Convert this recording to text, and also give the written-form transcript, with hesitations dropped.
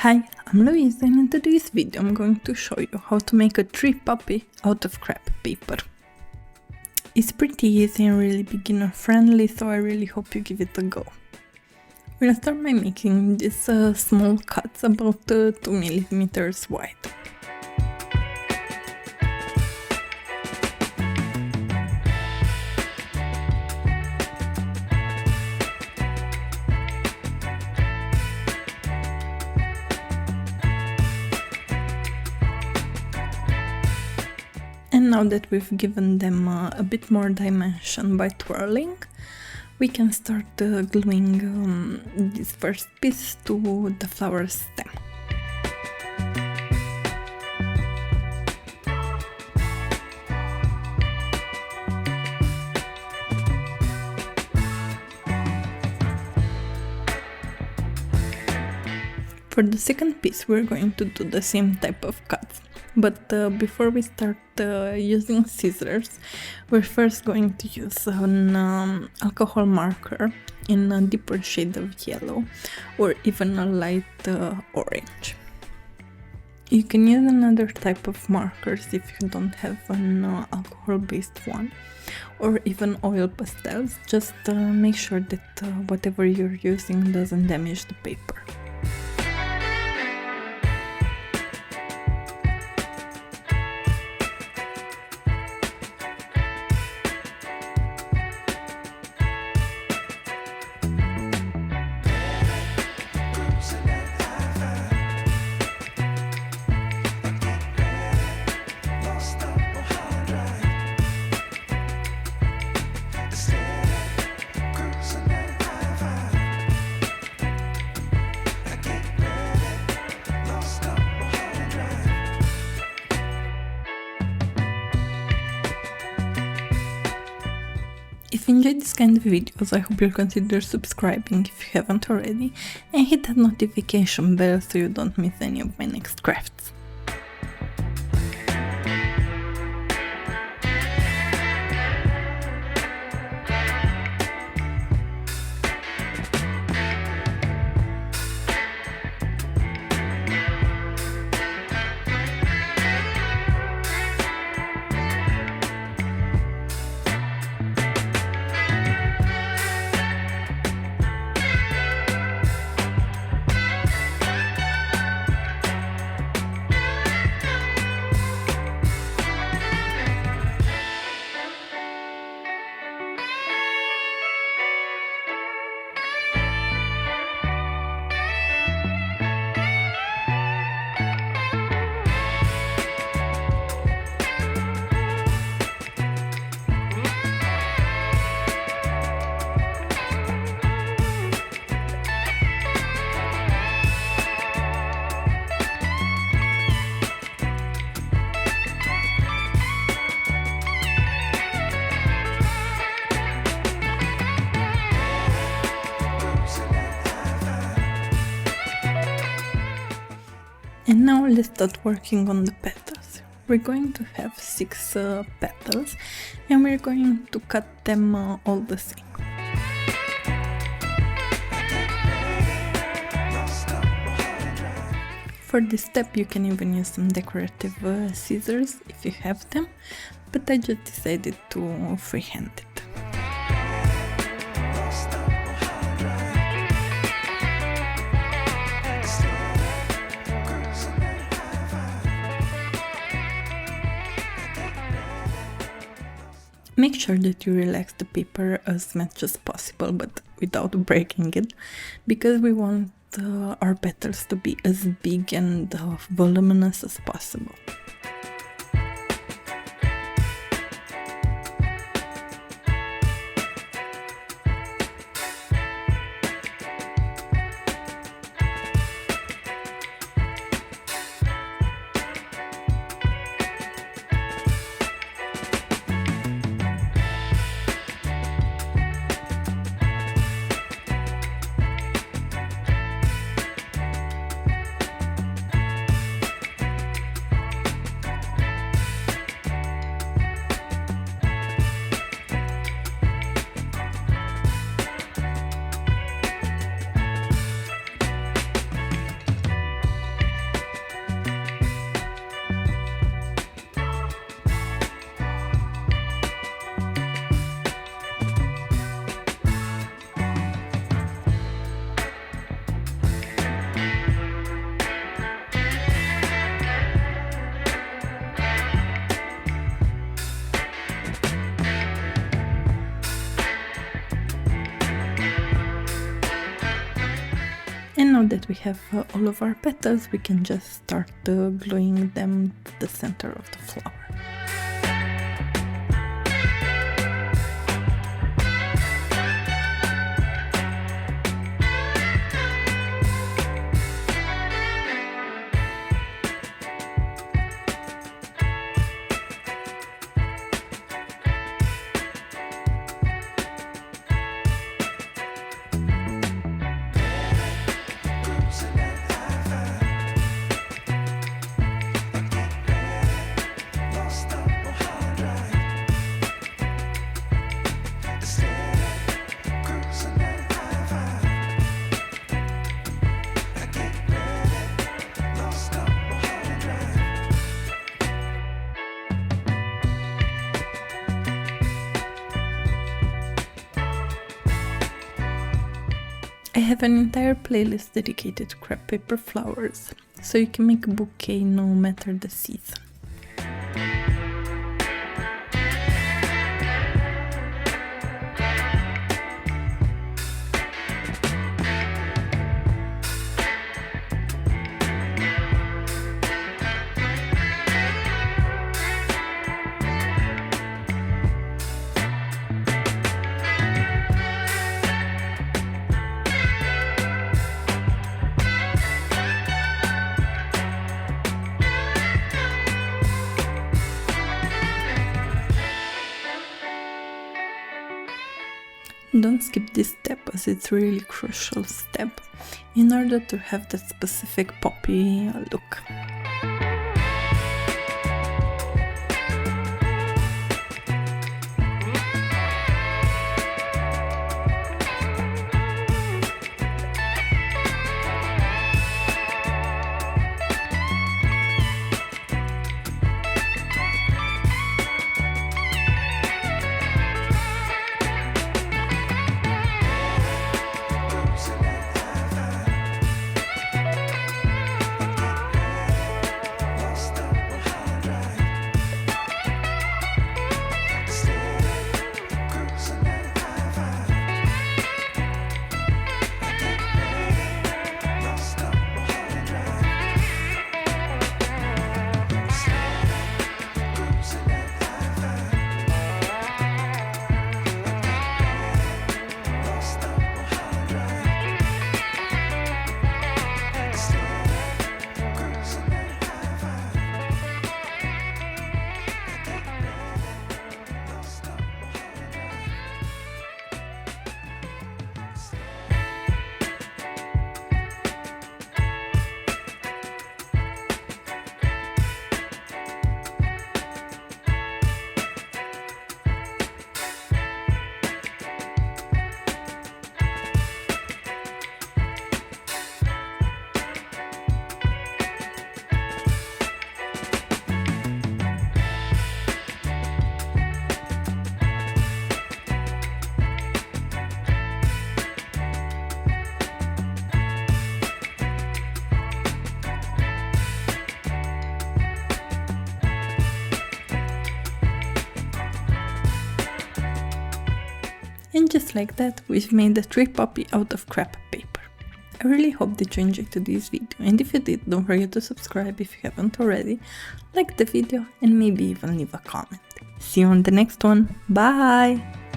Hi, I'm Louise and in today's video I'm going to show you how to make a tree puppy out of crepe paper. It's pretty easy and really beginner friendly, so I really hope you give it a go. We'll start by making these small cuts about 2 millimeters wide. And now that we've given them a bit more dimension by twirling, we can start gluing this first piece to the flower stem. For the second piece we're going to do the same type of cuts, but before we start using scissors, we're first going to use an alcohol marker in a deeper shade of yellow or even a light orange. You can use another type of markers if you don't have an alcohol based one, or even oil pastels. Just make sure that whatever you're using doesn't damage the paper. If you enjoyed this kind of videos, I hope you'll consider subscribing if you haven't already, and hit that notification bell so you don't miss any of my next crafts. And now let's start working on the petals. We're going to have 6 petals and we're going to cut them all the same. For this step you can even use some decorative scissors if you have them, but I just decided to freehand it. Make sure that you relax the paper as much as possible, but without breaking it, because we want our petals to be as big and voluminous as possible. that we have all of our petals, we can just start gluing them to the center of the flower. I have an entire playlist dedicated to crepe paper flowers, so you can make a bouquet no matter the season. Don't skip this step, as it's a really crucial step in order to have that specific poppy look. And just like that, we've made a tree poppy out of crepe paper. I really hope that you enjoyed today's video, and if you did, don't forget to subscribe if you haven't already, like the video, and maybe even leave a comment. See you on the next one. Bye!